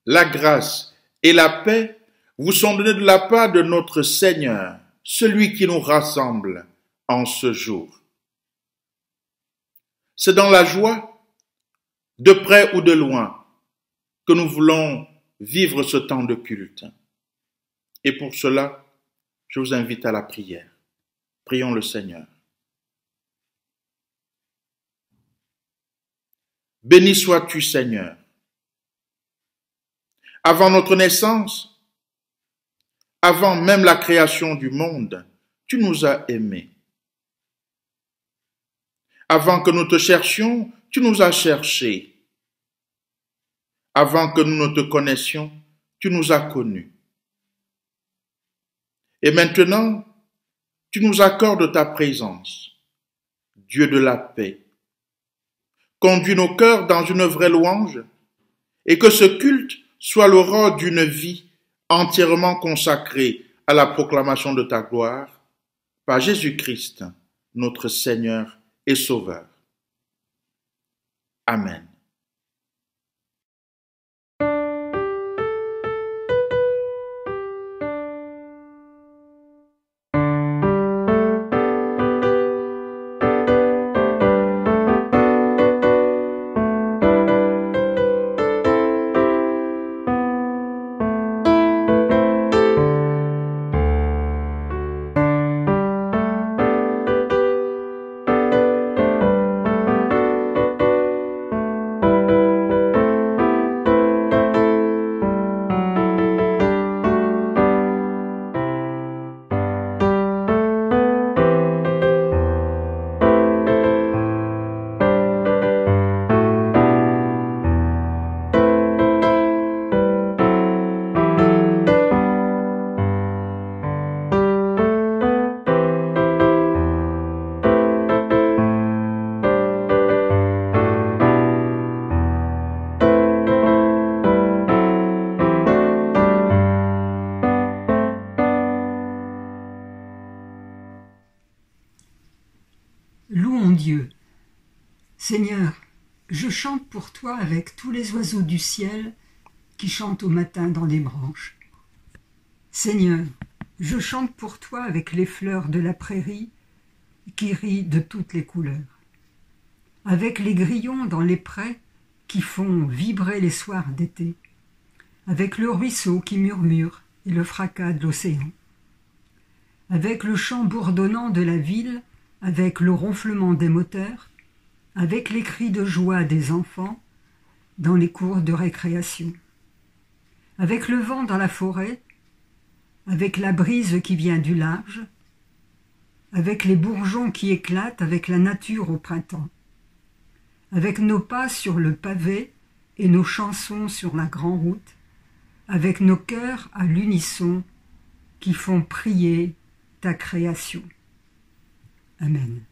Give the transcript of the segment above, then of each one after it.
la grâce et la paix vous sont données de la part de notre Seigneur, celui qui nous rassemble en ce jour. C'est dans la joie, de près ou de loin, que nous voulons vivre ce temps de culte. Et pour cela, je vous invite à la prière. Prions le Seigneur. Béni sois-tu, Seigneur. Avant notre naissance, avant même la création du monde, tu nous as aimés. Avant que nous te cherchions, tu nous as cherchés. Avant que nous ne te connaissions, tu nous as connus. Et maintenant, tu nous accordes ta présence, Dieu de la paix. Conduis nos cœurs dans une vraie louange et que ce culte soit l'aurore d'une vie entièrement consacrée à la proclamation de ta gloire par Jésus-Christ, notre Seigneur et Sauveur. Amen. Louons Dieu. Seigneur, je chante pour toi avec tous les oiseaux du ciel qui chantent au matin dans les branches. Seigneur, je chante pour toi avec les fleurs de la prairie qui rient de toutes les couleurs, avec les grillons dans les prés qui font vibrer les soirs d'été, avec le ruisseau qui murmure et le fracas de l'océan, avec le chant bourdonnant de la ville, avec le ronflement des moteurs, avec les cris de joie des enfants dans les cours de récréation, avec le vent dans la forêt, avec la brise qui vient du large, avec les bourgeons qui éclatent, avec la nature au printemps, avec nos pas sur le pavé et nos chansons sur la grande route, avec nos cœurs à l'unisson qui font prier ta création. Amen.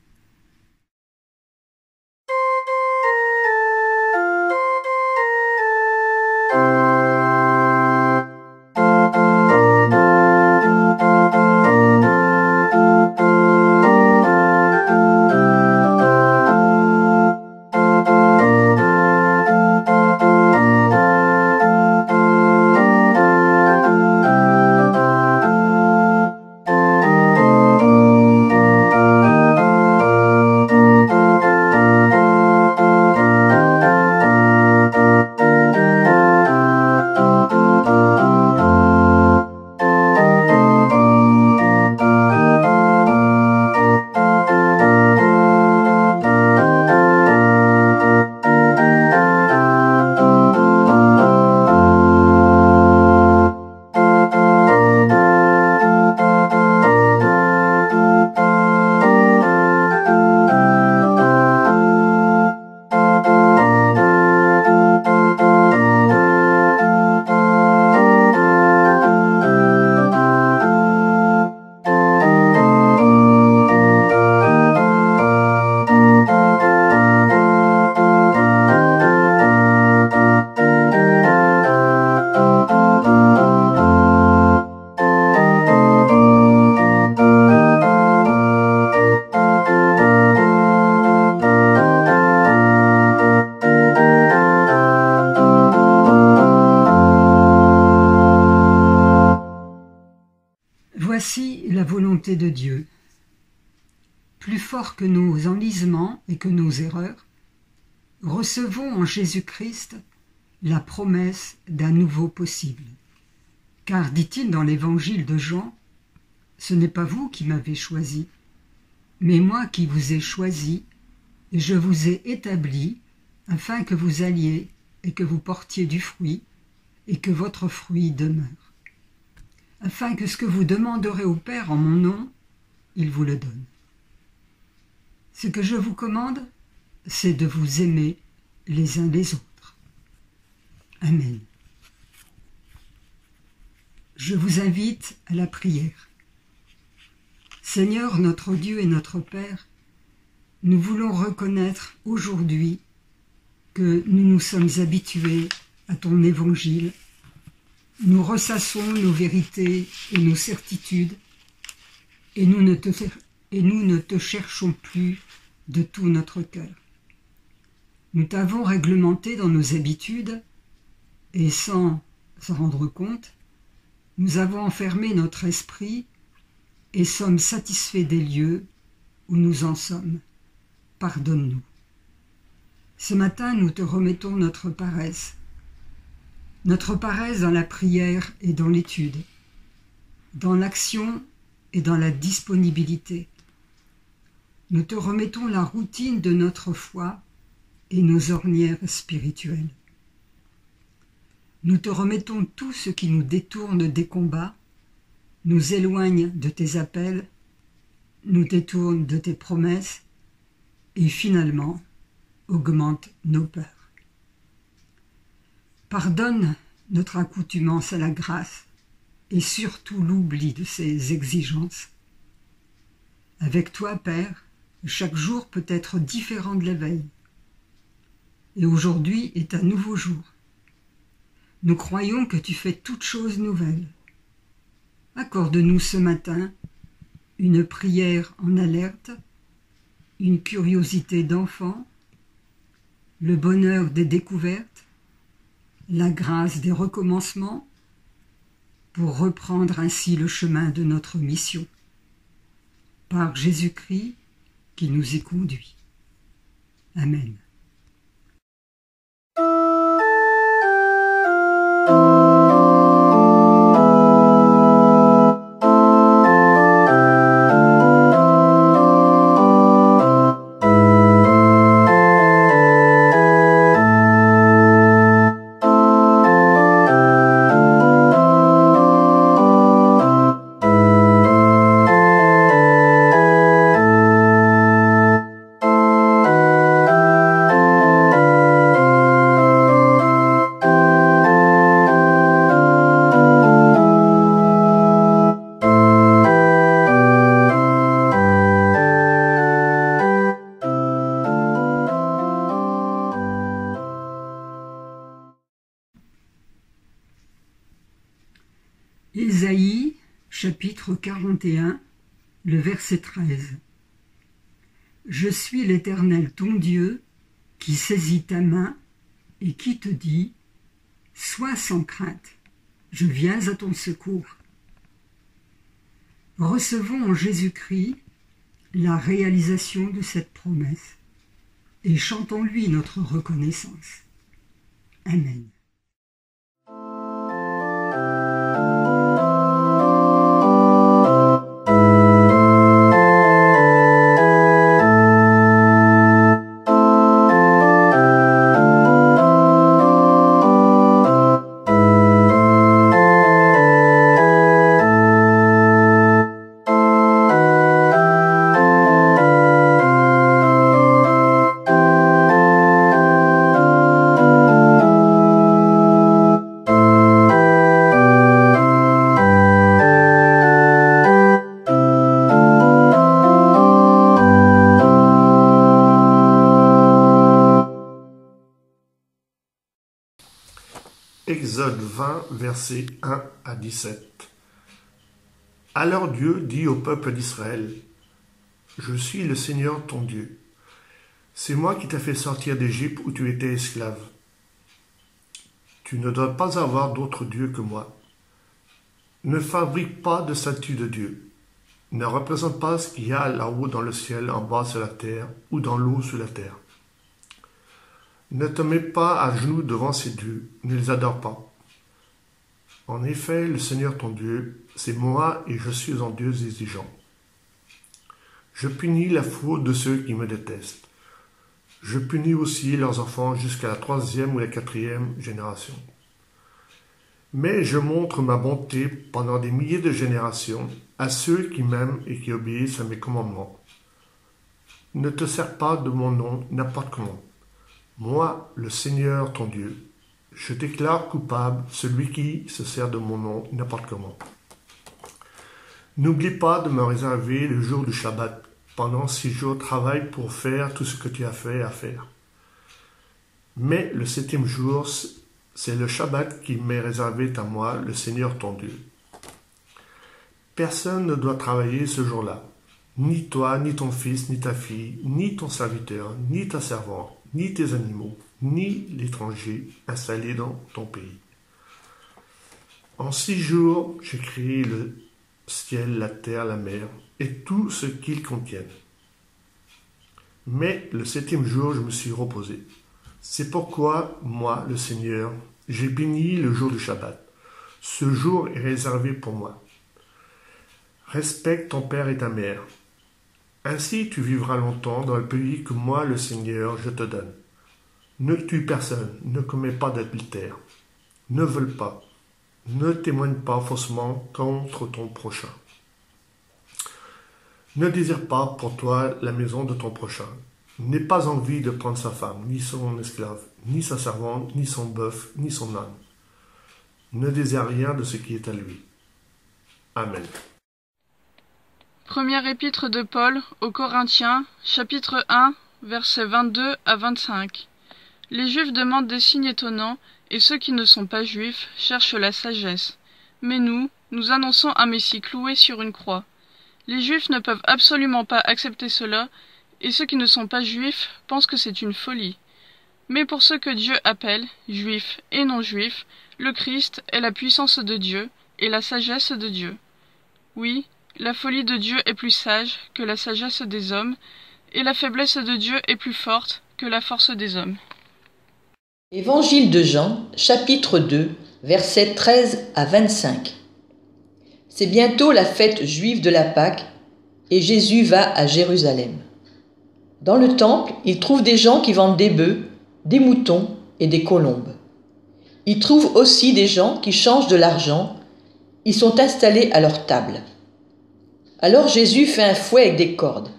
de Dieu. Plus fort que nos enlisements et que nos erreurs, recevons en Jésus-Christ la promesse d'un nouveau possible. Car, dit-il dans l'évangile de Jean, « Ce n'est pas vous qui m'avez choisi, mais moi qui vous ai choisi, et je vous ai établi, afin que vous alliez et que vous portiez du fruit, et que votre fruit demeure, afin que ce que vous demanderez au Père en mon nom, il vous le donne. Ce que je vous commande, c'est de vous aimer les uns les autres. » Amen. Je vous invite à la prière. Seigneur, notre Dieu et notre Père, nous voulons reconnaître aujourd'hui que nous nous sommes habitués à ton évangile. Nous ressassons nos vérités et nos certitudes, et nous ne te cherchons plus de tout notre cœur. Nous t'avons réglementé dans nos habitudes, et sans s'en rendre compte, nous avons enfermé notre esprit et sommes satisfaits des lieux où nous en sommes. Pardonne-nous. Ce matin, nous te remettons notre paresse dans la prière et dans l'étude, dans l'action et dans la disponibilité. Nous te remettons la routine de notre foi et nos ornières spirituelles. Nous te remettons tout ce qui nous détourne des combats, nous éloigne de tes appels, nous détourne de tes promesses et finalement augmente nos peurs. Pardonne notre accoutumance à la grâce et surtout l'oubli de ses exigences. Avec toi, Père, chaque jour peut être différent de la veille. Et aujourd'hui est un nouveau jour. Nous croyons que tu fais toutes choses nouvelles. Accorde-nous ce matin une prière en alerte, une curiosité d'enfant, le bonheur des découvertes, la grâce des recommencements, pour reprendre ainsi le chemin de notre mission. Par Jésus-Christ qui nous y conduit. Amen. Ésaïe, chapitre 41, le verset 13. Je suis l'Éternel ton Dieu, qui saisit ta main et qui te dit « Sois sans crainte, je viens à ton secours ». Recevons en Jésus-Christ la réalisation de cette promesse et chantons-lui notre reconnaissance. Amen. Exode 20, versets 1 à 17. Alors Dieu dit au peuple d'Israël, « Je suis le Seigneur ton Dieu. C'est moi qui t'ai fait sortir d'Égypte où tu étais esclave. Tu ne dois pas avoir d'autre Dieu que moi. Ne fabrique pas de statue de Dieu. ne représente pas ce qu'il y a là-haut dans le ciel, en bas sur la terre, ou dans l'eau sous la terre. Ne te mets pas à genoux devant ces dieux, ne les adore pas. En effet, le Seigneur ton Dieu, c'est moi et je suis un Dieu exigeant. Je punis la faute de ceux qui me détestent. Je punis aussi leurs enfants jusqu'à la 3e ou la 4e génération. Mais je montre ma bonté pendant des milliers de générations à ceux qui m'aiment et qui obéissent à mes commandements. Ne te sers pas de mon nom n'importe comment. Moi, le Seigneur ton Dieu, je déclare coupable celui qui se sert de mon nom n'importe comment. N'oublie pas de me réserver le jour du Shabbat. Pendant 6 jours, travaille pour faire tout ce que tu as fait à faire. Mais le 7e jour, c'est le Shabbat qui m'est réservé à moi, le Seigneur ton Dieu. Personne ne doit travailler ce jour-là. Ni toi, ni ton fils, ni ta fille, ni ton serviteur, ni ta servante, ni tes animaux, ni l'étranger installé dans ton pays. En 6 jours, j'ai créé le ciel, la terre, la mer, et tout ce qu'ils contiennent. Mais le 7e jour, je me suis reposé. C'est pourquoi, moi, le Seigneur, j'ai béni le jour du Shabbat. Ce jour est réservé pour moi. Respecte ton père et ta mère. Ainsi tu vivras longtemps dans le pays que moi, le Seigneur, je te donne. Ne tue personne, ne commets pas d'adultère, ne vole pas, ne témoigne pas faussement contre ton prochain. Ne désire pas pour toi la maison de ton prochain. N'aie pas envie de prendre sa femme, ni son esclave, ni sa servante, ni son bœuf, ni son âne. Ne désire rien de ce qui est à lui. Amen. Première épître de Paul aux Corinthiens, chapitre 1, versets 22 à 25. Les Juifs demandent des signes étonnants, et ceux qui ne sont pas Juifs cherchent la sagesse. Mais nous annonçons un Messie cloué sur une croix. Les Juifs ne peuvent absolument pas accepter cela, et ceux qui ne sont pas Juifs pensent que c'est une folie. Mais pour ceux que Dieu appelle, Juifs et non-Juifs, le Christ est la puissance de Dieu et la sagesse de Dieu. Oui, la folie de Dieu est plus sage que la sagesse des hommes, et la faiblesse de Dieu est plus forte que la force des hommes. Évangile de Jean, chapitre 2, versets 13 à 25. C'est bientôt la fête juive de la Pâque, et Jésus va à Jérusalem. Dans le temple, il trouve des gens qui vendent des bœufs, des moutons et des colombes. Il trouve aussi des gens qui changent de l'argent. Ils sont installés à leur table. Alors Jésus fait un fouet avec des cordes.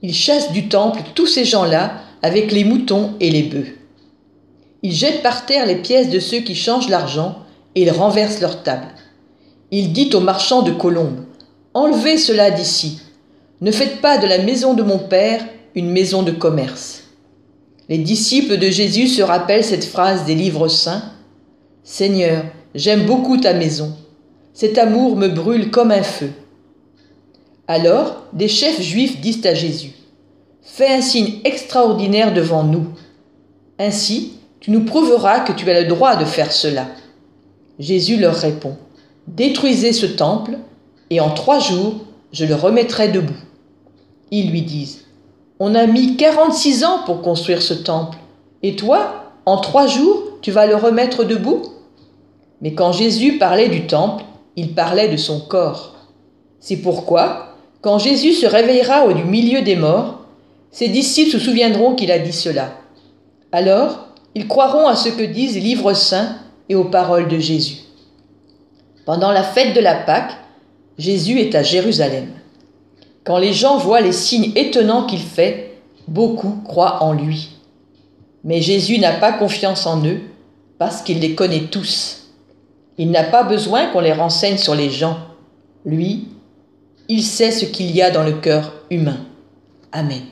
Il chasse du temple tous ces gens-là avec les moutons et les bœufs. Il jette par terre les pièces de ceux qui changent l'argent et il renverse leur table. Il dit aux marchands de colombes, « Enlevez cela d'ici. Ne faites pas de la maison de mon Père une maison de commerce. » Les disciples de Jésus se rappellent cette phrase des livres saints, « Seigneur, j'aime beaucoup ta maison. Cet amour me brûle comme un feu. » Alors, des chefs juifs disent à Jésus, « Fais un signe extraordinaire devant nous. Ainsi, tu nous prouveras que tu as le droit de faire cela. » Jésus leur répond, « Détruisez ce temple, et en 3 jours, je le remettrai debout. » Ils lui disent, « On a mis 46 ans pour construire ce temple, et toi, en 3 jours, tu vas le remettre debout ?» Mais quand Jésus parlait du temple, il parlait de son corps. C'est pourquoi, quand Jésus se réveillera du milieu des morts, ses disciples se souviendront qu'il a dit cela. Alors, ils croiront à ce que disent les livres saints et aux paroles de Jésus. Pendant la fête de la Pâque, Jésus est à Jérusalem. Quand les gens voient les signes étonnants qu'il fait, beaucoup croient en lui. Mais Jésus n'a pas confiance en eux parce qu'il les connaît tous. Il n'a pas besoin qu'on les renseigne sur les gens. Lui, il sait ce qu'il y a dans le cœur humain. Amen.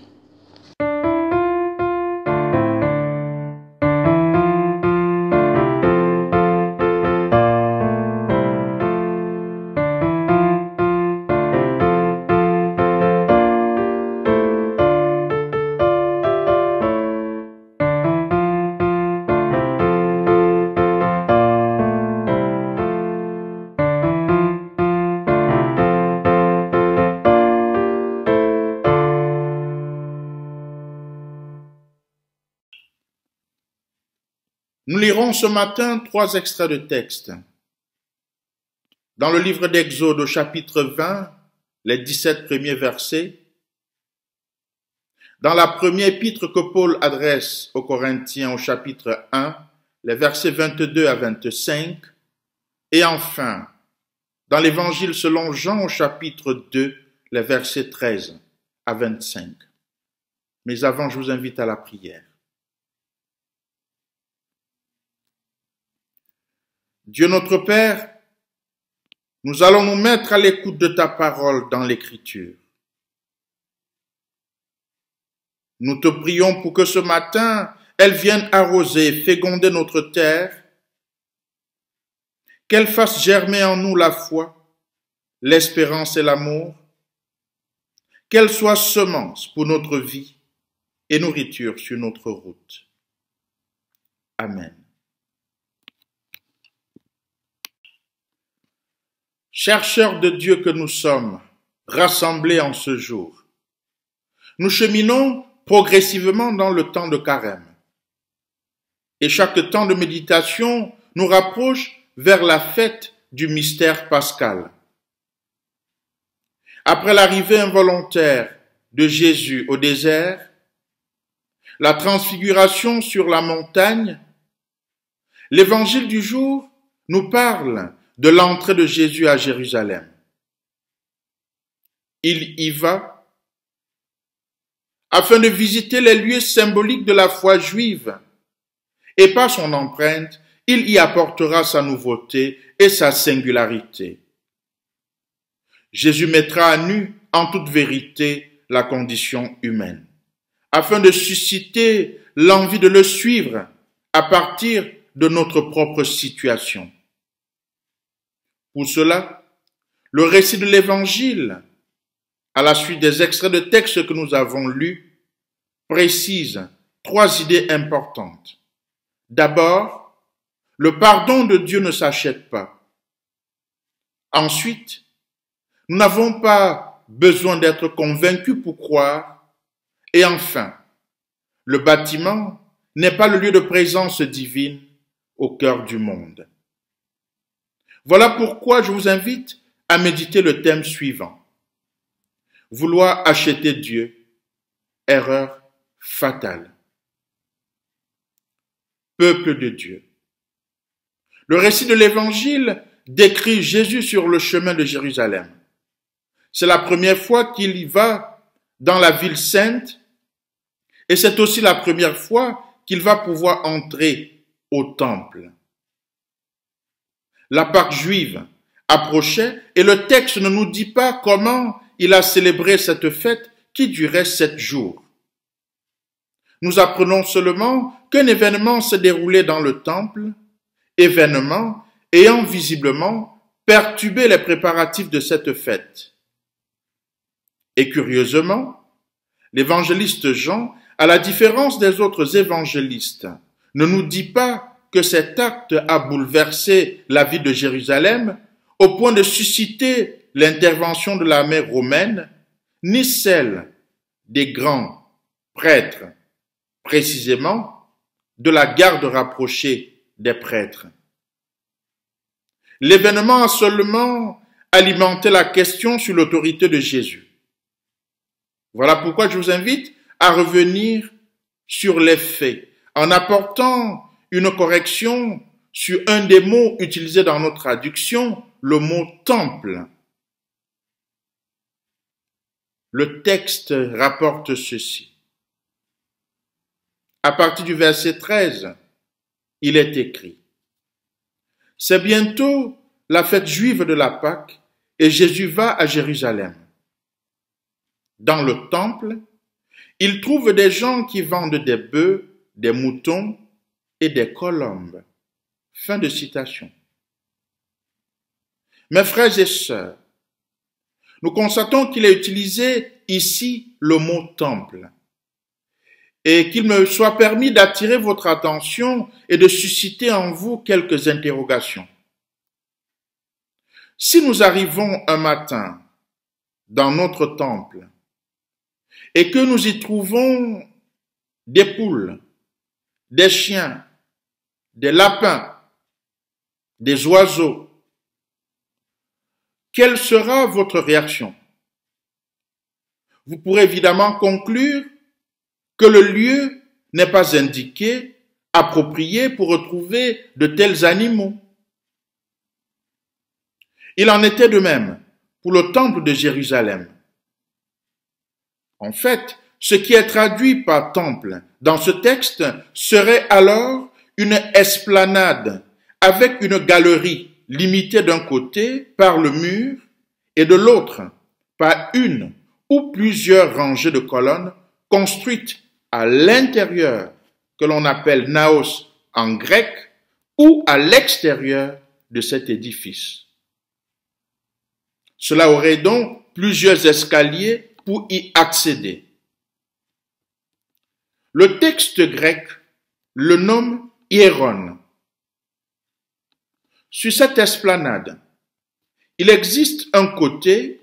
Nous lirons ce matin 3 extraits de texte. Dans le livre d'Exode au chapitre 20, les 17 premiers versets. Dans la première épître que Paul adresse aux Corinthiens au chapitre 1, les versets 22 à 25. Et enfin, dans l'évangile selon Jean au chapitre 2, les versets 13 à 25. Mais avant, je vous invite à la prière. Dieu notre Père, nous allons nous mettre à l'écoute de ta parole dans l'Écriture. Nous te prions pour que ce matin, elle vienne arroser, féconder notre terre, qu'elle fasse germer en nous la foi, l'espérance et l'amour, qu'elle soit semence pour notre vie et nourriture sur notre route. Amen. Chercheurs de Dieu que nous sommes, rassemblés en ce jour, nous cheminons progressivement dans le temps de carême. Et chaque temps de méditation nous rapproche vers la fête du mystère pascal. Après l'arrivée involontaire de Jésus au désert, la transfiguration sur la montagne, l'évangile du jour nous parle de l'entrée de Jésus à Jérusalem. Il y va afin de visiter les lieux symboliques de la foi juive, et par son empreinte, il y apportera sa nouveauté et sa singularité. Jésus mettra à nu, en toute vérité, la condition humaine, afin de susciter l'envie de le suivre à partir de notre propre situation. Pour cela, le récit de l'Évangile, à la suite des extraits de textes que nous avons lus, précise 3 idées importantes. D'abord, le pardon de Dieu ne s'achète pas. Ensuite, nous n'avons pas besoin d'être convaincus pour croire. Et enfin, le bâtiment n'est pas le lieu de présence divine au cœur du monde. Voilà pourquoi je vous invite à méditer le thème suivant. Vouloir acheter Dieu, erreur fatale. Peuple de Dieu. Le récit de l'Évangile décrit Jésus sur le chemin de Jérusalem. C'est la première fois qu'il y va dans la ville sainte et c'est aussi la première fois qu'il va pouvoir entrer au temple. La Pâque juive approchait et le texte ne nous dit pas comment il a célébré cette fête qui durait 7 jours. Nous apprenons seulement qu'un événement s'est déroulé dans le temple, événement ayant visiblement perturbé les préparatifs de cette fête. Et curieusement, l'évangéliste Jean, à la différence des autres évangélistes, ne nous dit pas que cet acte a bouleversé la vie de Jérusalem au point de susciter l'intervention de l'armée romaine, ni celle des grands prêtres, précisément de la garde rapprochée des prêtres. L'événement a seulement alimenté la question sur l'autorité de Jésus. Voilà pourquoi je vous invite à revenir sur les faits en apportant une correction sur un des mots utilisés dans notre traduction, le mot temple. Le texte rapporte ceci. À partir du verset 13, il est écrit: C'est bientôt la fête juive de la Pâque et Jésus va à Jérusalem. Dans le temple, il trouve des gens qui vendent des bœufs, des moutons et des colombes. Fin de citation. Mes frères et sœurs, nous constatons qu'il est utilisé ici le mot temple et qu'il me soit permis d'attirer votre attention et de susciter en vous quelques interrogations. Si nous arrivons un matin dans notre temple et que nous y trouvons des poules, des chiens, des lapins, des oiseaux, quelle sera votre réaction? Vous pourrez évidemment conclure que le lieu n'est pas indiqué, approprié pour retrouver de tels animaux. Il en était de même pour le temple de Jérusalem. En fait, ce qui est traduit par temple dans ce texte serait alors une esplanade avec une galerie limitée d'un côté par le mur et de l'autre par une ou plusieurs rangées de colonnes construites à l'intérieur, que l'on appelle naos en grec, ou à l'extérieur de cet édifice. Cela aurait donc plusieurs escaliers pour y accéder. Le texte grec le nomme hieron. Sur cette esplanade, il existe un côté,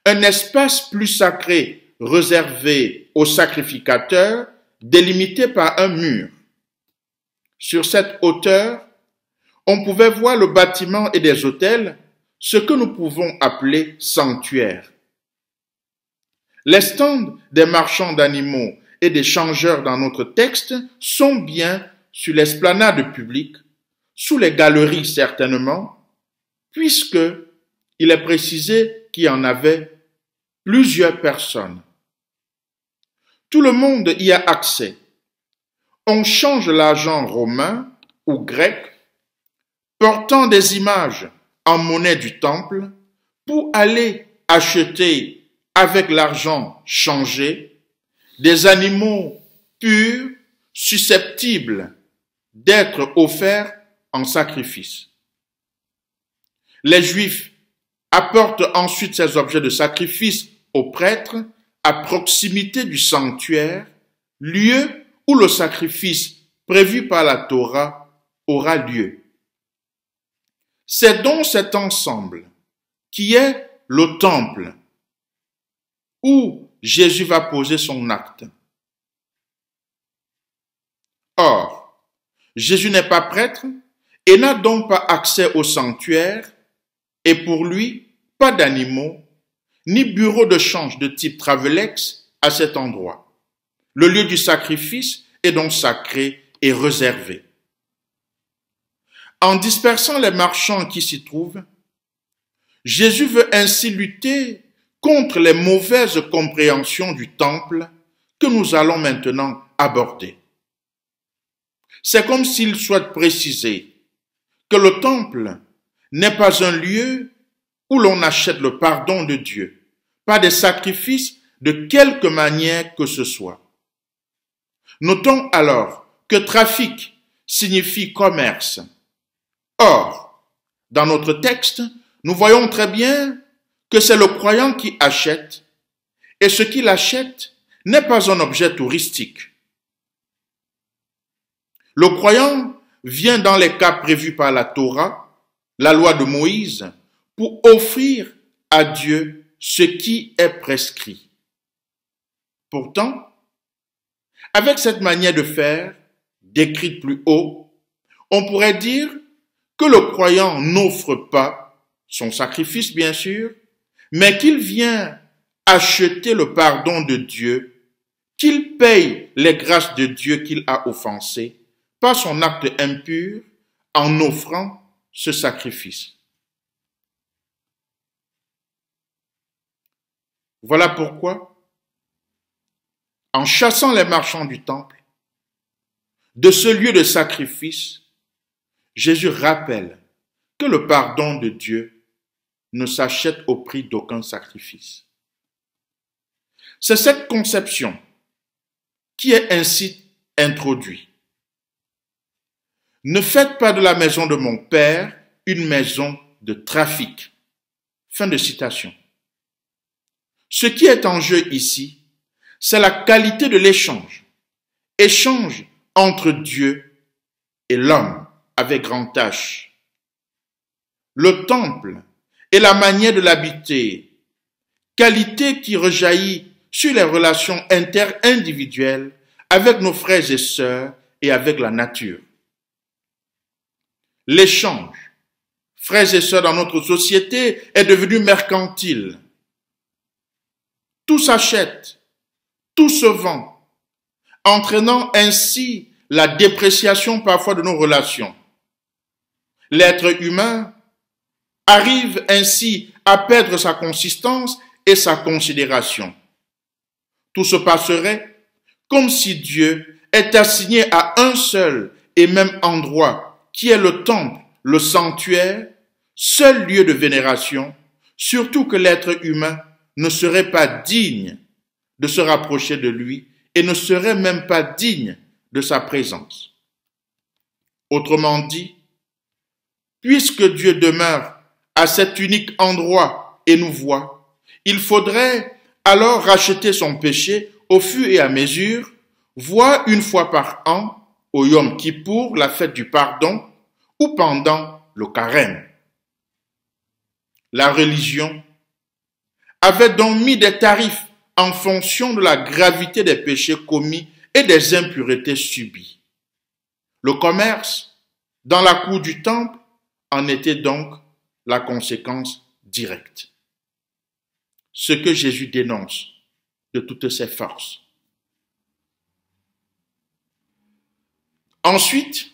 un espace plus sacré réservé aux sacrificateurs, délimité par un mur. Sur cette hauteur, on pouvait voir le bâtiment et des autels, ce que nous pouvons appeler sanctuaire. Les stands des marchands d'animaux et des changeurs dans notre texte sont bien sur l'esplanade publique, sous les galeries certainement, puisque il est précisé qu'il y en avait plusieurs personnes. Tout le monde y a accès. On change l'argent romain ou grec, portant des images en monnaie du temple, pour aller acheter avec l'argent changé des animaux purs susceptibles d'être offerts en sacrifice. Les Juifs apportent ensuite ces objets de sacrifice aux prêtres à proximité du sanctuaire, lieu où le sacrifice prévu par la Torah aura lieu. C'est donc cet ensemble qui est le temple où Jésus va poser son acte. Or, Jésus n'est pas prêtre et n'a donc pas accès au sanctuaire, et pour lui, pas d'animaux, ni bureau de change de type Travelex à cet endroit. Le lieu du sacrifice est donc sacré et réservé. En dispersant les marchands qui s'y trouvent, Jésus veut ainsi lutter contre les mauvaises compréhensions du temple que nous allons maintenant aborder. C'est comme s'il souhaite préciser que le temple n'est pas un lieu où l'on achète le pardon de Dieu, pas des sacrifices de quelque manière que ce soit. Notons alors que trafic signifie commerce. Or, dans notre texte, nous voyons très bien que c'est le croyant qui achète, et ce qu'il achète n'est pas un objet touristique. Le croyant vient dans les cas prévus par la Torah, la loi de Moïse, pour offrir à Dieu ce qui est prescrit. Pourtant, avec cette manière de faire, décrite plus haut, on pourrait dire que le croyant n'offre pas son sacrifice, bien sûr, mais qu'il vient acheter le pardon de Dieu, qu'il paye les grâces de Dieu qu'il a offensées par son acte impur en offrant ce sacrifice. Voilà pourquoi, en chassant les marchands du temple, de ce lieu de sacrifice, Jésus rappelle que le pardon de Dieu ne s'achète au prix d'aucun sacrifice. C'est cette conception qui est ainsi introduite. Ne faites pas de la maison de mon Père une maison de trafic. Fin de citation. Ce qui est en jeu ici, c'est la qualité de l'échange. Échange entre Dieu et l'homme avec grand H. Le temple et la manière de l'habiter, qualité qui rejaillit sur les relations interindividuelles avec nos frères et sœurs et avec la nature. L'échange, frères et sœurs, dans notre société est devenu mercantile. Tout s'achète, tout se vend, entraînant ainsi la dépréciation parfois de nos relations. L'être humain arrive ainsi à perdre sa consistance et sa considération. Tout se passerait comme si Dieu est assigné à un seul et même endroit, qui est le temple, le sanctuaire, seul lieu de vénération, surtout que l'être humain ne serait pas digne de se rapprocher de lui et ne serait même pas digne de sa présence. Autrement dit, puisque Dieu demeure à cet unique endroit et nous voit, il faudrait alors racheter son péché au fur et à mesure, voire une fois par an, au Yom Kippour, la fête du pardon, ou pendant le carême. La religion avait donc mis des tarifs en fonction de la gravité des péchés commis et des impuretés subies. Le commerce, dans la cour du temple, en était donc la conséquence directe. Ce que Jésus dénonce de toutes ses forces. Ensuite,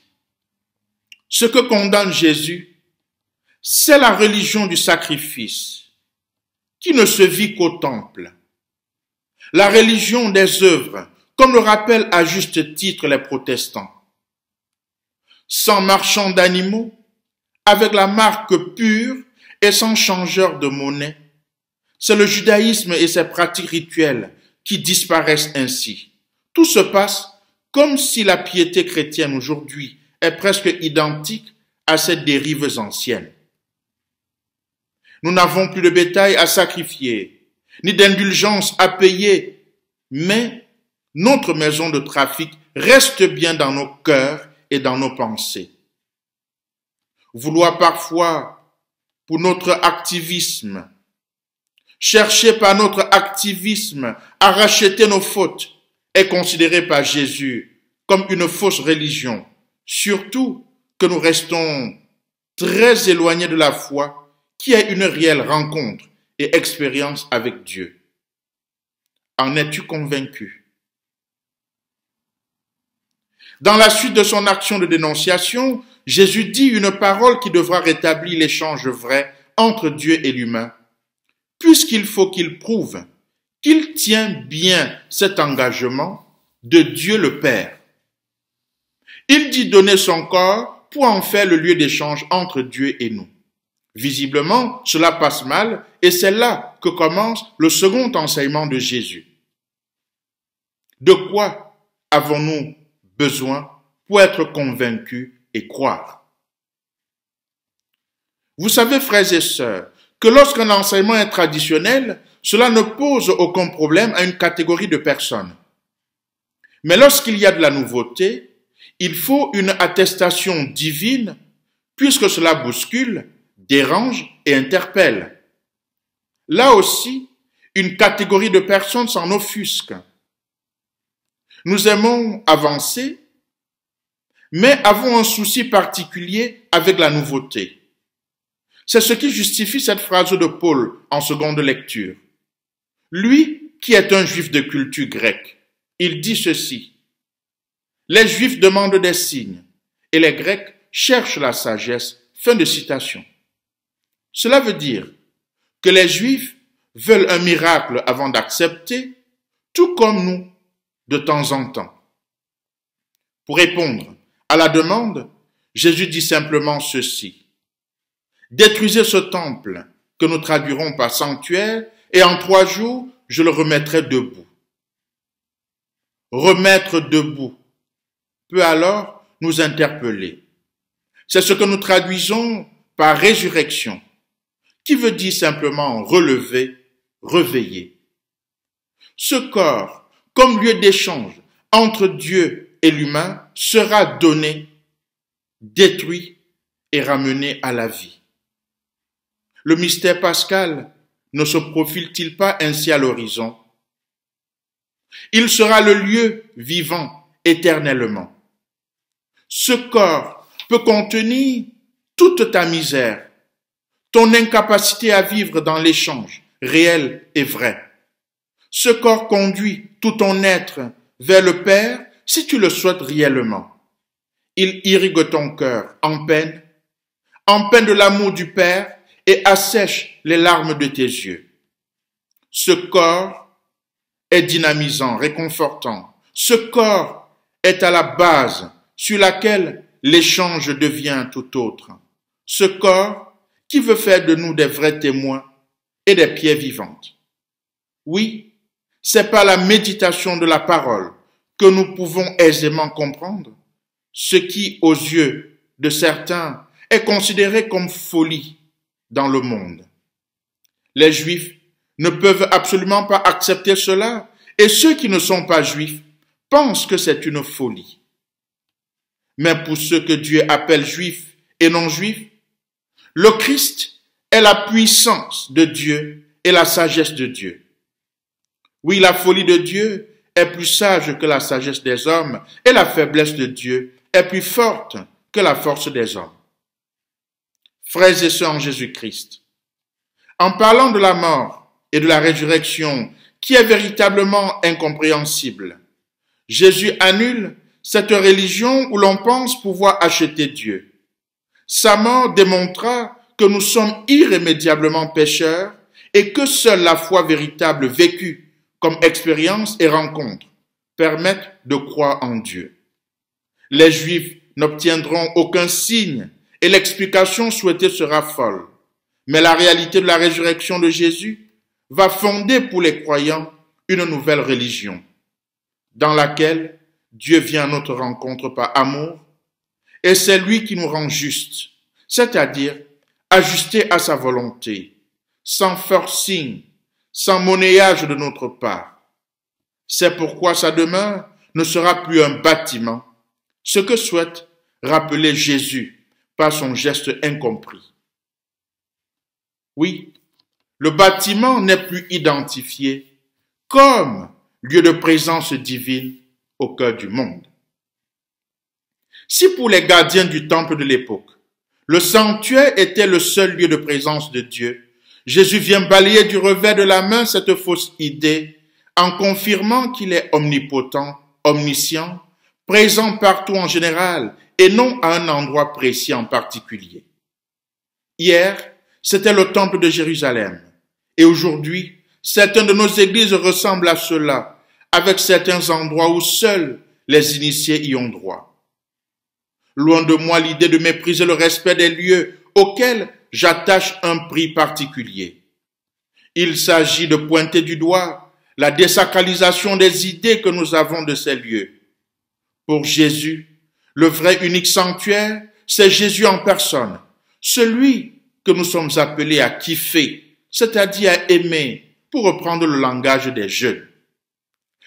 ce que condamne Jésus, c'est la religion du sacrifice, qui ne se vit qu'au temple. La religion des œuvres, comme le rappellent à juste titre les protestants. Sans marchand d'animaux, avec la marque pure et sans changeur de monnaie, c'est le judaïsme et ses pratiques rituelles qui disparaissent ainsi. Tout se passe comme si la piété chrétienne aujourd'hui est presque identique à ces dérives anciennes. Nous n'avons plus de bétail à sacrifier, ni d'indulgence à payer, mais notre maison de trafic reste bien dans nos cœurs et dans nos pensées. Vouloir parfois, pour notre activisme, chercher par notre activisme à racheter nos fautes est considéré par Jésus comme une fausse religion, surtout que nous restons très éloignés de la foi qui est une réelle rencontre et expérience avec Dieu. En es-tu convaincu? Dans la suite de son action de dénonciation, Jésus dit une parole qui devra rétablir l'échange vrai entre Dieu et l'humain, puisqu'il faut qu'il prouve qu'il tient bien cet engagement de Dieu le Père. Il dit donner son corps pour en faire le lieu d'échange entre Dieu et nous. Visiblement, cela passe mal et c'est là que commence le second enseignement de Jésus. De quoi avons-nous besoin pour être convaincus et croire? Vous savez, frères et sœurs, que lorsqu'un enseignement est traditionnel, cela ne pose aucun problème à une catégorie de personnes. Mais lorsqu'il y a de la nouveauté, il faut une attestation divine, puisque cela bouscule, dérange et interpelle. Là aussi, une catégorie de personnes s'en offusque. Nous aimons avancer, mais avons un souci particulier avec la nouveauté. C'est ce qui justifie cette phrase de Paul en seconde lecture. Lui, qui est un juif de culture grecque, il dit ceci. Les juifs demandent des signes et les grecs cherchent la sagesse. Fin de citation. Cela veut dire que les juifs veulent un miracle avant d'accepter, tout comme nous, de temps en temps. Pour répondre à la demande, Jésus dit simplement ceci. Détruisez ce temple que nous traduirons par sanctuaire et en 3 jours, je le remettrai debout. Remettre debout peut alors nous interpeller. C'est ce que nous traduisons par résurrection, qui veut dire simplement relever, réveiller. Ce corps, comme lieu d'échange entre Dieu et l'humain, sera donné, détruit et ramené à la vie. Le mystère pascal ne se profile-t-il pas ainsi à l'horizon? Il sera le lieu vivant éternellement. Ce corps peut contenir toute ta misère, ton incapacité à vivre dans l'échange réel et vrai. Ce corps conduit tout ton être vers le Père si tu le souhaites réellement. Il irrigue ton cœur en peine de l'amour du Père et assèche les larmes de tes yeux. Ce corps est dynamisant, réconfortant. Ce corps est à la base sur laquelle l'échange devient tout autre. Ce corps qui veut faire de nous des vrais témoins et des pierres vivantes. Oui, c'est par la méditation de la parole que nous pouvons aisément comprendre ce qui, aux yeux de certains, est considéré comme folie dans le monde. Les Juifs ne peuvent absolument pas accepter cela, et ceux qui ne sont pas Juifs pensent que c'est une folie. Mais pour ceux que Dieu appelle Juifs et non Juifs, le Christ est la puissance de Dieu et la sagesse de Dieu. Oui, la folie de Dieu est plus sage que la sagesse des hommes, et la faiblesse de Dieu est plus forte que la force des hommes. Frères et sœurs en Jésus-Christ, en parlant de la mort et de la résurrection, qui est véritablement incompréhensible, Jésus annule cette religion où l'on pense pouvoir acheter Dieu. Sa mort démontra que nous sommes irrémédiablement pécheurs et que seule la foi véritable vécue comme expérience et rencontre permettent de croire en Dieu. Les Juifs n'obtiendront aucun signe et l'explication souhaitée sera folle. Mais la réalité de la résurrection de Jésus va fonder pour les croyants une nouvelle religion, dans laquelle Dieu vient à notre rencontre par amour, et c'est lui qui nous rend justes, c'est-à-dire ajustés à sa volonté, sans forcing, sans monnayage de notre part. C'est pourquoi sa demeure ne sera plus un bâtiment, ce que souhaite rappeler Jésus par son geste incompris. Oui, le bâtiment n'est plus identifié comme lieu de présence divine au cœur du monde. Si pour les gardiens du temple de l'époque, le sanctuaire était le seul lieu de présence de Dieu, Jésus vient balayer du revers de la main cette fausse idée en confirmant qu'il est omnipotent, omniscient, présent partout en général et non à un endroit précis en particulier. Hier, c'était le temple de Jérusalem et aujourd'hui, certaines de nos églises ressemblent à cela, avec certains endroits où seuls les initiés y ont droit. Loin de moi l'idée de mépriser le respect des lieux auxquels j'attache un prix particulier. Il s'agit de pointer du doigt la désacralisation des idées que nous avons de ces lieux. Pour Jésus, le vrai unique sanctuaire, c'est Jésus en personne, celui que nous sommes appelés à kiffer, c'est-à-dire à aimer, pour reprendre le langage des jeunes.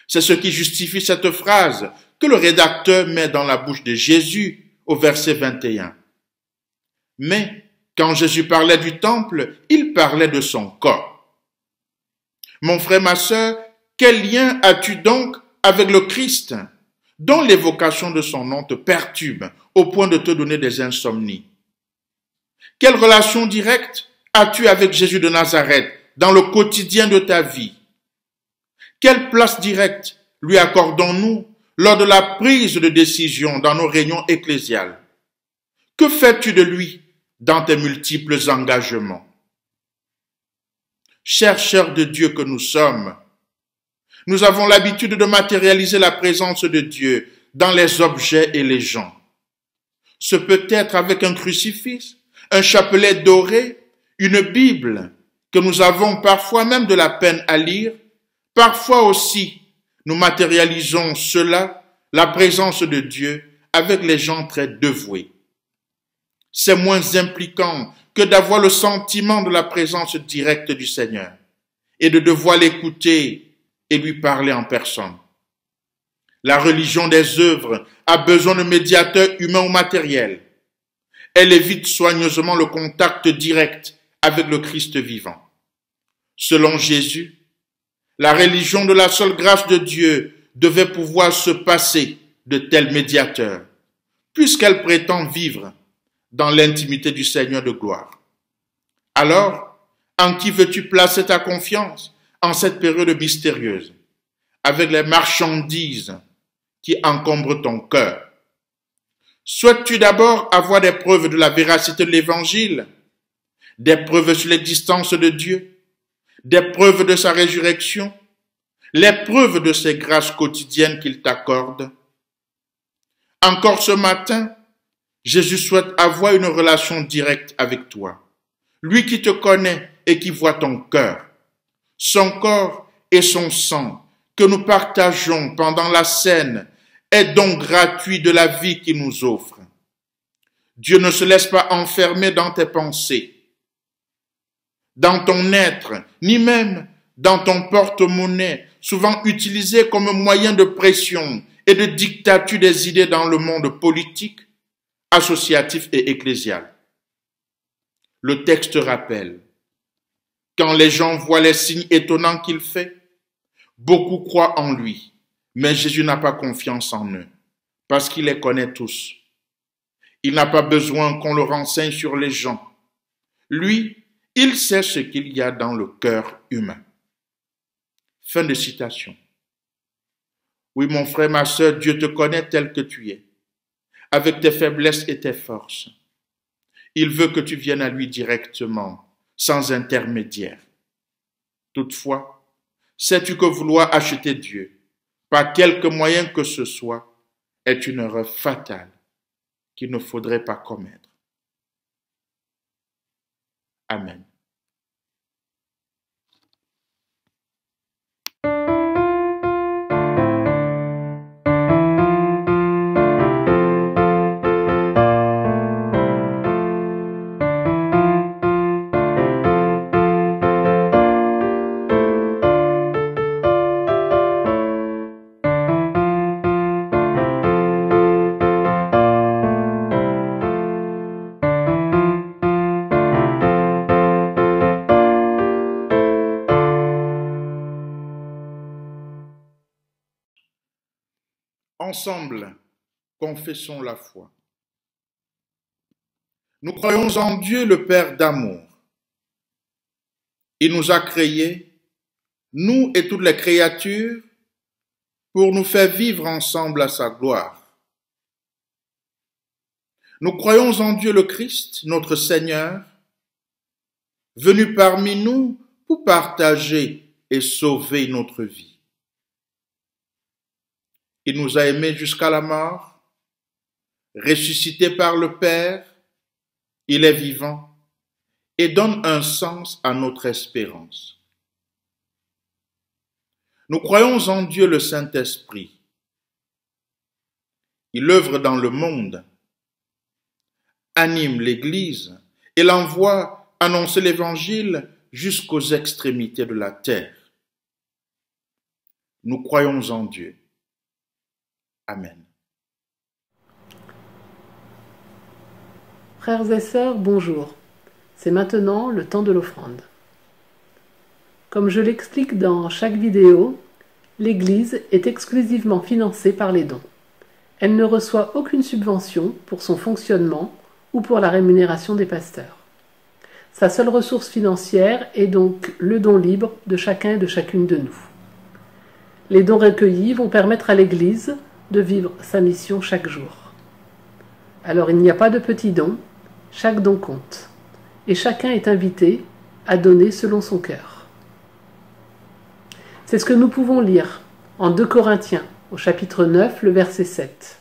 C'est ce qui justifie cette phrase que le rédacteur met dans la bouche de Jésus au verset 21. Mais quand Jésus parlait du temple, il parlait de son corps. Mon frère, ma sœur, quel lien as-tu donc avec le Christ, dont l'évocation de son nom te perturbe au point de te donner des insomnies? Quelle relation directe as-tu avec Jésus de Nazareth dans le quotidien de ta vie? Quelle place directe lui accordons-nous lors de la prise de décision dans nos réunions ecclésiales? Que fais-tu de lui dans tes multiples engagements? Chercheurs de Dieu que nous sommes, nous avons l'habitude de matérialiser la présence de Dieu dans les objets et les gens. Ce peut être avec un crucifix, un chapelet doré, une Bible que nous avons parfois même de la peine à lire. Parfois aussi, nous matérialisons cela, la présence de Dieu, avec les gens très dévoués. C'est moins impliquant que d'avoir le sentiment de la présence directe du Seigneur et de devoir l'écouter et lui parler en personne. La religion des œuvres a besoin de médiateurs humains ou matériels. Elle évite soigneusement le contact direct avec le Christ vivant. Selon Jésus, la religion de la seule grâce de Dieu devait pouvoir se passer de tels médiateurs, puisqu'elle prétend vivre dans l'intimité du Seigneur de gloire. Alors, en qui veux-tu placer ta confiance en cette période mystérieuse, avec les marchandises qui encombrent ton cœur? Souhaites-tu d'abord avoir des preuves de la véracité de l'Évangile, des preuves sur l'existence de Dieu, des preuves de sa résurrection, les preuves de ses grâces quotidiennes qu'il t'accorde? Encore ce matin, Jésus souhaite avoir une relation directe avec toi. Lui qui te connaît et qui voit ton cœur, son corps et son sang que nous partageons pendant la scène est donc gratuit de la vie qu'il nous offre. Dieu ne se laisse pas enfermer dans tes pensées, dans ton être, ni même dans ton porte-monnaie, souvent utilisé comme moyen de pression et de dictature des idées dans le monde politique, associatif et ecclésial. Le texte rappelle, quand les gens voient les signes étonnants qu'il fait, beaucoup croient en lui, mais Jésus n'a pas confiance en eux, parce qu'il les connaît tous. Il n'a pas besoin qu'on le renseigne sur les gens. Lui, il sait ce qu'il y a dans le cœur humain. Fin de citation. Oui, mon frère, ma sœur, Dieu te connaît tel que tu es, avec tes faiblesses et tes forces. Il veut que tu viennes à lui directement, sans intermédiaire. Toutefois, sais-tu que vouloir acheter Dieu, par quelque moyen que ce soit, est une erreur fatale qu'il ne faudrait pas commettre. Amen. Ensemble, confessons la foi. Nous croyons en Dieu, le Père d'amour. Il nous a créés, nous et toutes les créatures, pour nous faire vivre ensemble à sa gloire. Nous croyons en Dieu le Christ, notre Seigneur, venu parmi nous pour partager et sauver notre vie. Il nous a aimés jusqu'à la mort, ressuscité par le Père, il est vivant et donne un sens à notre espérance. Nous croyons en Dieu le Saint-Esprit. Il œuvre dans le monde, anime l'Église et l'envoie annoncer l'Évangile jusqu'aux extrémités de la terre. Nous croyons en Dieu. Amen. Frères et sœurs, bonjour. C'est maintenant le temps de l'offrande. Comme je l'explique dans chaque vidéo, l'Église est exclusivement financée par les dons. Elle ne reçoit aucune subvention pour son fonctionnement ou pour la rémunération des pasteurs. Sa seule ressource financière est donc le don libre de chacun et de chacune de nous. Les dons recueillis vont permettre à l'Église de vivre sa mission chaque jour. Alors il n'y a pas de petits dons, chaque don compte, et chacun est invité à donner selon son cœur. C'est ce que nous pouvons lire en 2 Corinthiens, au chapitre 9, le verset 7.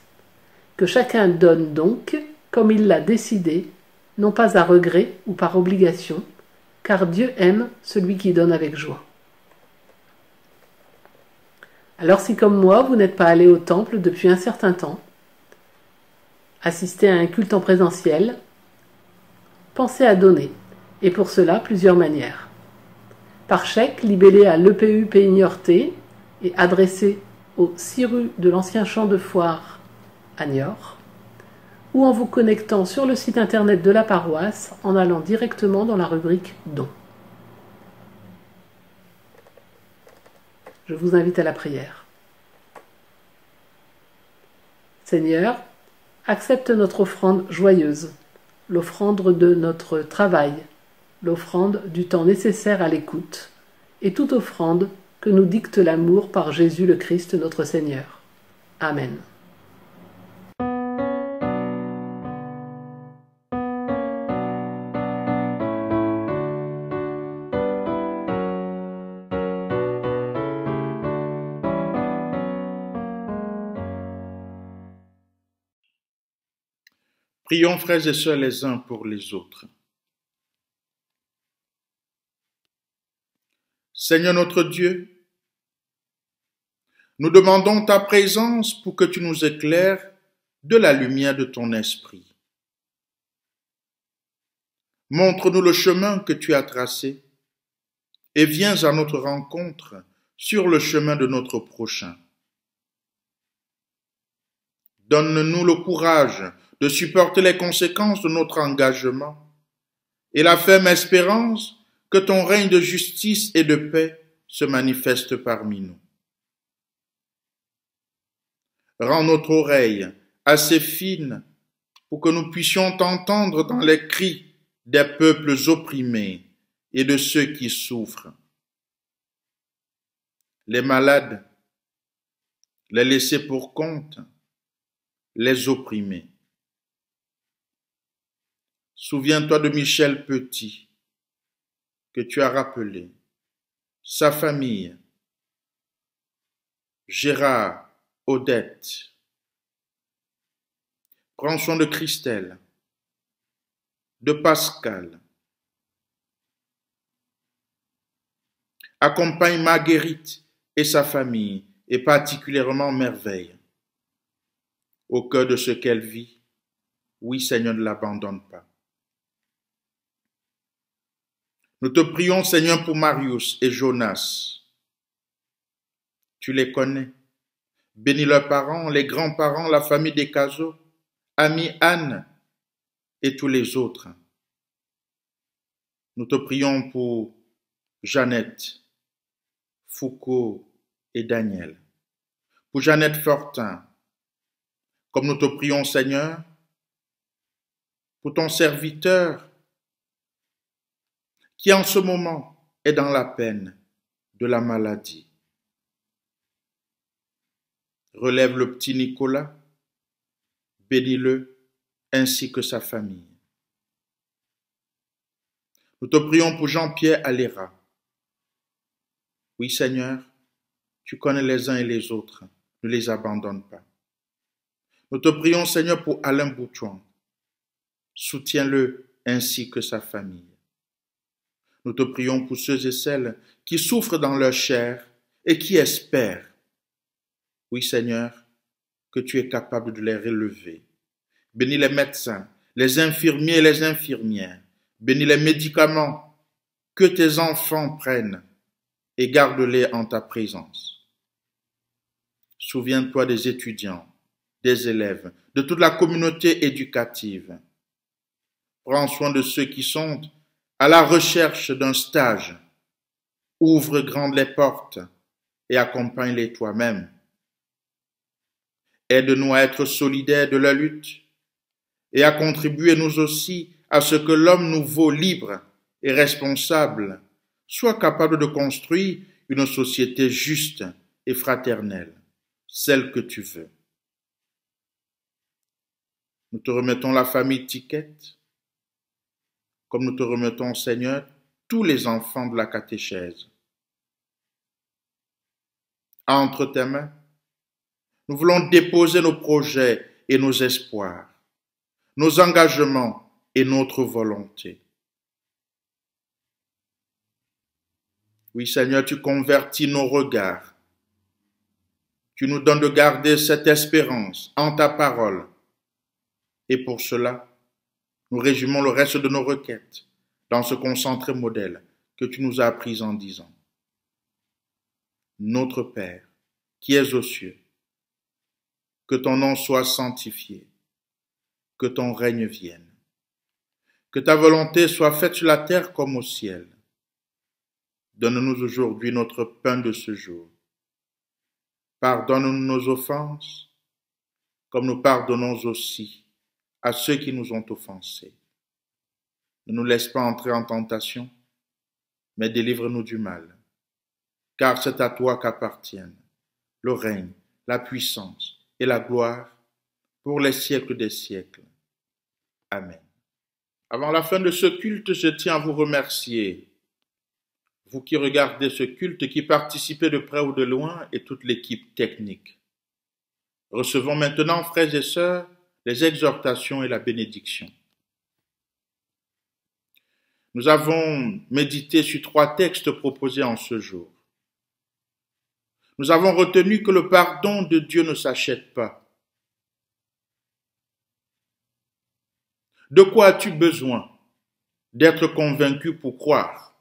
Que chacun donne donc, comme il l'a décidé, non pas à regret ou par obligation, car Dieu aime celui qui donne avec joie. Alors si comme moi, vous n'êtes pas allé au temple depuis un certain temps, assistez à un culte en présentiel, pensez à donner, et pour cela plusieurs manières. Par chèque libellé à l'EPU Pays Niortais et adressé au 6 rue de l'Ancien Champ de Foire à Niort, ou en vous connectant sur le site internet de la paroisse en allant directement dans la rubrique Dons. Je vous invite à la prière. Seigneur, accepte notre offrande joyeuse, l'offrande de notre travail, l'offrande du temps nécessaire à l'écoute, et toute offrande que nous dicte l'amour par Jésus le Christ notre Seigneur. Amen. Prions, frères et sœurs, les uns pour les autres. Seigneur notre Dieu, nous demandons ta présence pour que tu nous éclaires de la lumière de ton esprit. Montre-nous le chemin que tu as tracé et viens à notre rencontre sur le chemin de notre prochain. Donne-nous le courage de supporter les conséquences de notre engagement et la ferme espérance que ton règne de justice et de paix se manifeste parmi nous. Rends notre oreille assez fine pour que nous puissions t'entendre dans les cris des peuples opprimés et de ceux qui souffrent. Les malades, les laissés pour compte, les opprimés. Souviens-toi de Michel Petit, que tu as rappelé, sa famille, Gérard, Odette. Prends soin de Christelle, de Pascal. Accompagne Marguerite et sa famille, et particulièrement Merveille, au cœur de ce qu'elle vit. Oui, Seigneur, ne l'abandonne pas. Nous te prions, Seigneur, pour Marius et Jonas. Tu les connais. Bénis leurs parents, les grands-parents, la famille des Cazaux, amis Anne et tous les autres. Nous te prions pour Jeannette, Foucault et Daniel. Pour Jeannette Fortin, comme nous te prions, Seigneur, pour ton serviteur qui en ce moment est dans la peine de la maladie. Relève le petit Nicolas, bénis-le ainsi que sa famille. Nous te prions pour Jean-Pierre Aléra. Oui, Seigneur, tu connais les uns et les autres, ne les abandonne pas. Nous te prions, Seigneur, pour Alain Boutouan. Soutiens-le ainsi que sa famille. Nous te prions pour ceux et celles qui souffrent dans leur chair et qui espèrent. Oui, Seigneur, que tu es capable de les relever. Bénis les médecins, les infirmiers et les infirmières. Bénis les médicaments que tes enfants prennent et garde-les en ta présence. Souviens-toi des étudiants, des élèves, de toute la communauté éducative. Prends soin de ceux qui sont à la recherche d'un stage. Ouvre grandes les portes et accompagne-les toi-même. Aide-nous à être solidaires de la lutte et à contribuer nous aussi à ce que l'homme nouveau, libre et responsable soit capable de construire une société juste et fraternelle, celle que tu veux. Nous te remettons la famille Tiquette, comme nous te remettons, Seigneur, tous les enfants de la catéchèse. Entre tes mains, nous voulons déposer nos projets et nos espoirs, nos engagements et notre volonté. Oui, Seigneur, tu convertis nos regards. Tu nous donnes de garder cette espérance en ta parole. Et pour cela, nous résumons le reste de nos requêtes dans ce concentré modèle que tu nous as appris en disant: Notre Père, qui es aux cieux, que ton nom soit sanctifié, que ton règne vienne, que ta volonté soit faite sur la terre comme au ciel. Donne-nous aujourd'hui notre pain de ce jour. Pardonne-nous nos offenses, comme nous pardonnons aussi à ceux qui nous ont offensés. Ne nous laisse pas entrer en tentation, mais délivre-nous du mal. Car c'est à toi qu'appartiennent le règne, la puissance et la gloire pour les siècles des siècles. Amen. Avant la fin de ce culte, je tiens à vous remercier, vous qui regardez ce culte, qui participez de près ou de loin, et toute l'équipe technique. Recevons maintenant, frères et sœurs, les exhortations et la bénédiction. Nous avons médité sur 3 textes proposés en ce jour. Nous avons retenu que le pardon de Dieu ne s'achète pas. De quoi as-tu besoin d'être convaincu pour croire?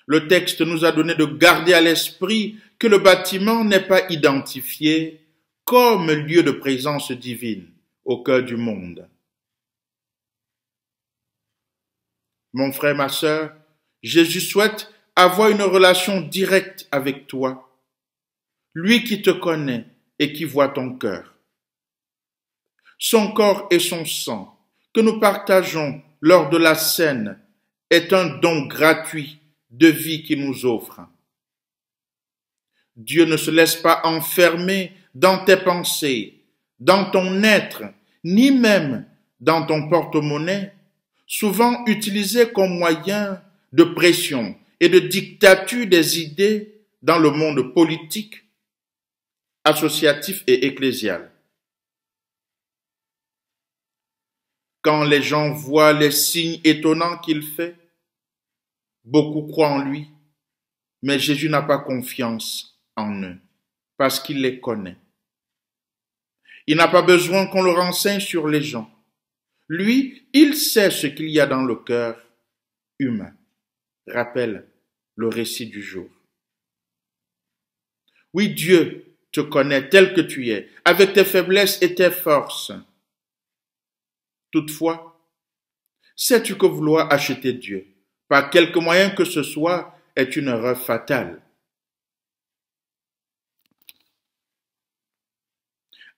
Le texte nous a donné de garder à l'esprit que le bâtiment n'est pas identifié comme lieu de présence divine au cœur du monde. Mon frère, ma sœur, Jésus souhaite avoir une relation directe avec toi, lui qui te connaît et qui voit ton cœur. Son corps et son sang que nous partageons lors de la scène est un don gratuit de vie qu'il nous offre. Dieu ne se laisse pas enfermer dans tes pensées, dans ton être, ni même dans ton porte-monnaie, souvent utilisé comme moyen de pression et de dictature des idées dans le monde politique, associatif et ecclésial. Quand les gens voient les signes étonnants qu'il fait, beaucoup croient en lui, mais Jésus n'a pas confiance en eux, parce qu'il les connaît. Il n'a pas besoin qu'on le renseigne sur les gens. Lui, il sait ce qu'il y a dans le cœur humain. Rappelle le récit du jour. Oui, Dieu te connaît tel que tu es, avec tes faiblesses et tes forces. Toutefois, sais-tu que vouloir acheter Dieu, par quelque moyen que ce soit, est une erreur fatale?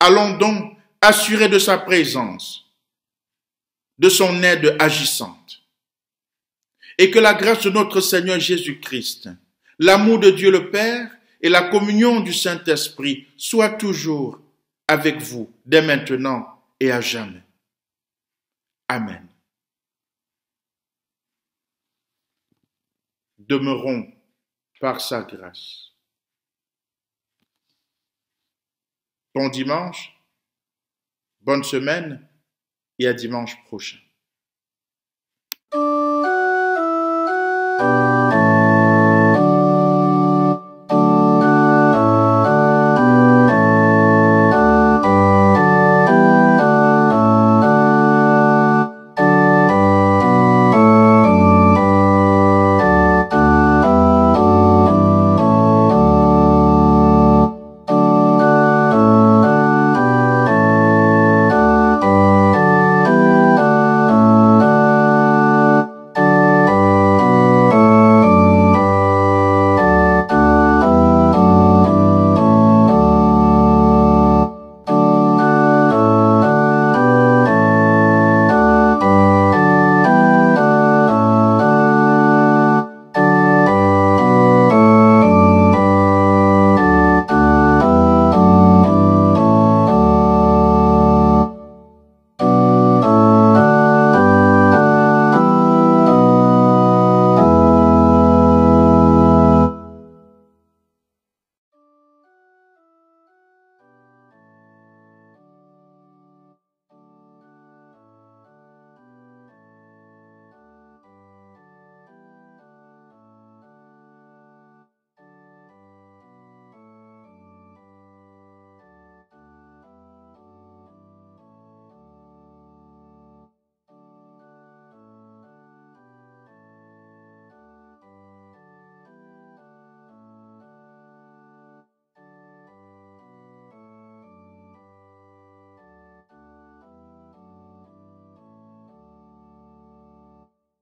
Allons donc assurer de sa présence, de son aide agissante, et que la grâce de notre Seigneur Jésus-Christ, l'amour de Dieu le Père et la communion du Saint-Esprit soient toujours avec vous, dès maintenant et à jamais. Amen. Demeurons par sa grâce. Bon dimanche, bonne semaine et à dimanche prochain.